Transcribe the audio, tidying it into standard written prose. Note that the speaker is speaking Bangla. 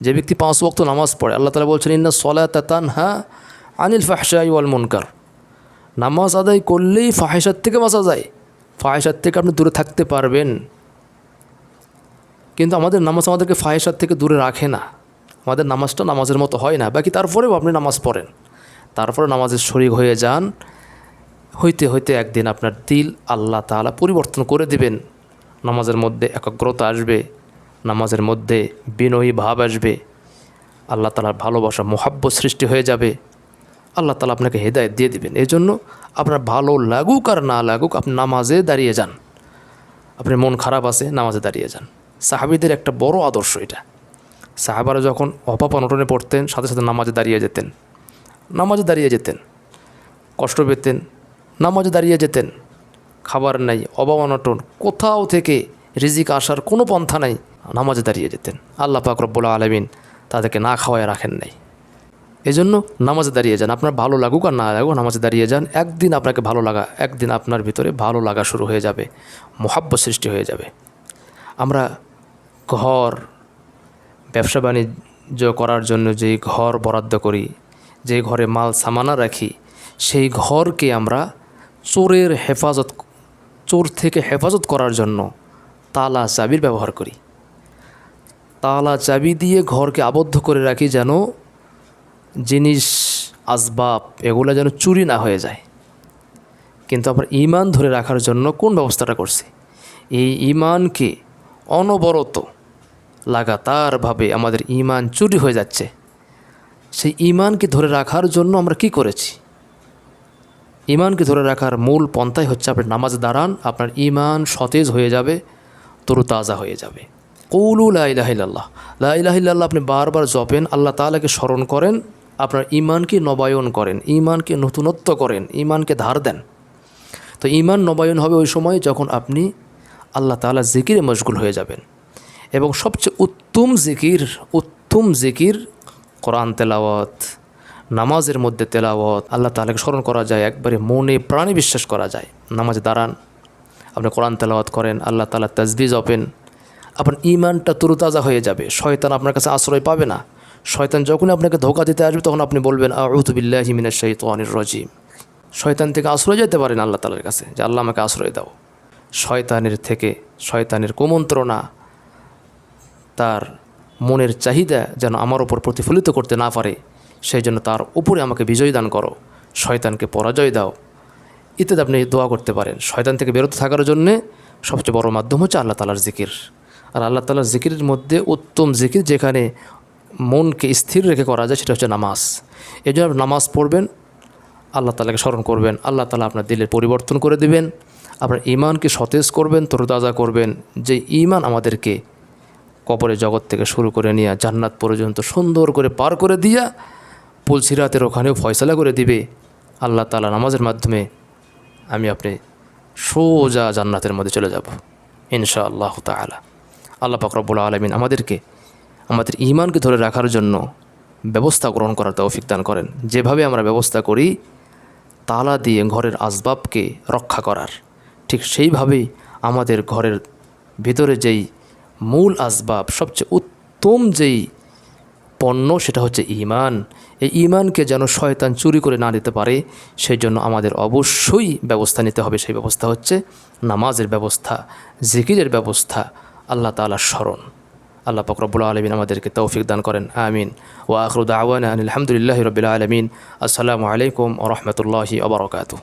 যে ব্যক্তি 5 ওয়াক্ত নামাজ পড়ে, আল্লাহ তাআলা বলছেন ইন্নাস সালাতা তানহা আনিল ফাহশাই ওয়াল মুনকার। নামাজ আদায় করলেই ফাহিশাত থেকে বাঁচা যায়, ফাহিশাত থেকে আপনি দূরে থাকতে পারবেন। কিন্তু আমাদের নামাজ আমাদেরকে ফাহিশাত থেকে দূরে রাখে না। আমাদের নামাজটা নামাজের মতো হয় না। বাকি তারপরেও আপনি নামাজ পড়েন, তারপরে নামাজের শরীক হয়ে যান, হইতে হইতে একদিন আপনার দিল আল্লাহ তাআলা পরিবর্তন করে দিবেন। নামাজের মধ্যে একাগ্রতা আসবে, নামাজের মধ্যে বিনয়ী ভাব আসবে, আল্লাহ তাআলার ভালোবাসা মোহাব্বত সৃষ্টি হয়ে যাবে, আল্লাহ তাআলা আপনাকে হেদায়েত দিয়ে দিবেন। এই জন্য আপনার ভালো লাগুক আর না লাগুক আপনি নামাজে দাঁড়িয়ে যান। আপনার মন খারাপ আছে, নামাজে দাঁড়িয়ে যান। সাহাবীদের একটা বড় আদর্শ এটা। সাহাবারা যখন অভাব অনটনে পড়তেন সাথে সাথে নামাজে দাঁড়িয়ে যেতেন, নামাজে দাঁড়িয়ে যেতেন। কষ্ট পেতেন, নামাজে দাঁড়িয়ে যেতেন। খাবার নাই, অভাব অনটন, কোথাও থেকে রিজিক আসার কোনো পন্থা নাই, নামাজে দাঁড়িয়ে যেতেন। আল্লাহ পাক রব্বুল আলামিন তাদেরকে না খাওয়ায় রাখেন নাই। এজন্য নামাজে দাঁড়িয়ে যান। আপনার ভালো লাগুক আর না লাগুক নামাজে দাঁড়িয়ে যান। একদিন আপনাকে ভালো লাগা, একদিন আপনার ভিতরে ভালো লাগা শুরু হয়ে যাবে, মোহাব্বত সৃষ্টি হয়ে যাবে। আমরা ঘর, ব্যবসা বাণিজ্য করার জন্য যেই ঘর বরাদ্দ করি, যে ঘরে মাল সামানা রাখি, সেই ঘরকে আমরা চোর থেকে হেফাজত করার জন্য তালা চাবির ব্যবহার করি। তালা চাবি দিয়ে ঘরকে আবদ্ধ করে রাখি, যেন জিনিস আসবাব এগুলো যেন চুরি না হয়ে যায়। কিন্তু আমরা ঈমান ধরে রাখার জন্য কোন ব্যবস্থাটা করছি? এই ঈমানকে অনবরত লাগাতারভাবে আমাদের ঈমান চুরি হয়ে যাচ্ছে। সেই ঈমানকে ধরে রাখার জন্য আমরা কি করেছি? ঈমানকে ধরে রাখার মূল পন্থাই হচ্ছে আপনি নামাজ দাঁড়ান, আপনার ঈমান সতেজ হয়ে যাবে, তরুতাজা হয়ে যাবে। কৌলু লা ইলাহা ইল্লাল্লাহ, লা ইলাহা ইল্লাল্লাহ আপনি বারবার জপেন, আল্লাহ তাআলাকে স্মরণ করেন, আপনার ঈমানকে নবায়ন করেন, ঈমানকে নতুনত্ব করেন, ঈমানকে ধার দেন। তো ঈমান নবায়ন হবে ওই সময় যখন আপনি আল্লাহ তাআলা জিকিরে মশগুল হয়ে যাবেন। এবং সবচেয়ে উত্তম জিকির কোরআন তেলাওয়াত, নামাজের মধ্যে তেলাওয়াত, আল্লাহ তাআলাকে স্মরণ করা যায়, একবারে মনে প্রাণে বিশ্বাস করা যায়। নামাজে দাঁড়ান, আপনি কোরআন তেলাওয়াত করেন, আল্লাহ তাআলা তাসবিহ জপেন, আপনার ঈমানটা তরুতাজা হয়ে যাবে। শয়তান আপনার কাছে আশ্রয় পাবে না। শয়তান যখনই আপনাকে ধোঁকা দিতে আসবে তখন আপনি বলবেন আউযু বিল্লাহি মিনাশ শাইতানির রাজিম। শয়তান থেকে আশ্রয় যেতে পারেন আল্লাহ তাআলার কাছে, যে আল্লাহ আমাকে আশ্রয় দাও। শয়তানের থেকে, শয়তানের কুমন্ত্রণা, তার মনের চাহিদা যেন আমার ওপর প্রতিফলিত করতে না পারে, সেই জন্য তার উপরে আমাকে বিজয় দান করো, শয়তানকে পরাজয় দাও, ইত্যাদি আপনি দোয়া করতে পারেন। শয়তান থেকে বিরত থাকার জন্যে সবচেয়ে বড় মাধ্যম হচ্ছে আল্লাহ তাআলার জিকির। আর আল্লাহ তাআলার জিকিরের মধ্যে উত্তম জিকির যেখানে মনকে স্থির রেখে করা যায় সেটা হচ্ছে নামাজ। এই জন্য নামাজ পড়বেন, আল্লাহ তাআলাকে স্মরণ করবেন, আল্লাহ তাআলা আপনার দিলের পরিবর্তন করে দিবেন, আপনার ঈমানকে সতেজ করবেন, তরতাজা করবেন। যে ঈমান আমাদেরকে কবরের জগৎ থেকে শুরু করে নিয়ে জান্নাত পর্যন্ত সুন্দর করে পার করে দিয়া পুলসিরাতের ওখানেও ফয়সালা করে দিবে আল্লাহ তাআলা নামাজের মাধ্যমে। আমি আপনি সোজা জান্নাতের মধ্যে চলে যাব ইনশাআল্লাহ তাআলা। আল্লাহ পাক রব্বুল আলামিন আমাদেরকে আমাদের ঈমানকে ধরে রাখার জন্য ব্যবস্থা গ্রহণ করার তৌফিক দান করেন। যেভাবে আমরা ব্যবস্থা করি তালা দিয়ে ঘরের আসবাবকে রক্ষা করার, ঠিক সেইভাবেই আমাদের ঘরের ভিতরে যেই মূল আসবাব, সবচেয়ে উত্তম যেই পণ্য সেটা হচ্ছে ঈমান। এই ঈমানকে যেন শয়তান চুরি করে না দিতে পারে সেই জন্য আমাদের অবশ্যই ব্যবস্থা নিতে হবে। সেই ব্যবস্থা হচ্ছে নামাজের ব্যবস্থা, জিকিরের ব্যবস্থা, আল্লাহ তাআলার স্মরণ। আল্লাহ পাক রব্বুল আলামিন আমাদেরকে তৌফিক দান করেন। আমিন। ওয়া আখিরু দাওয়ানা আলহামদুলিল্লাহি রাব্বিল আলামিন। আসসালামু আলাইকুম ওয়া রাহমাতুল্লাহি ওয়া বারাকাতুহু।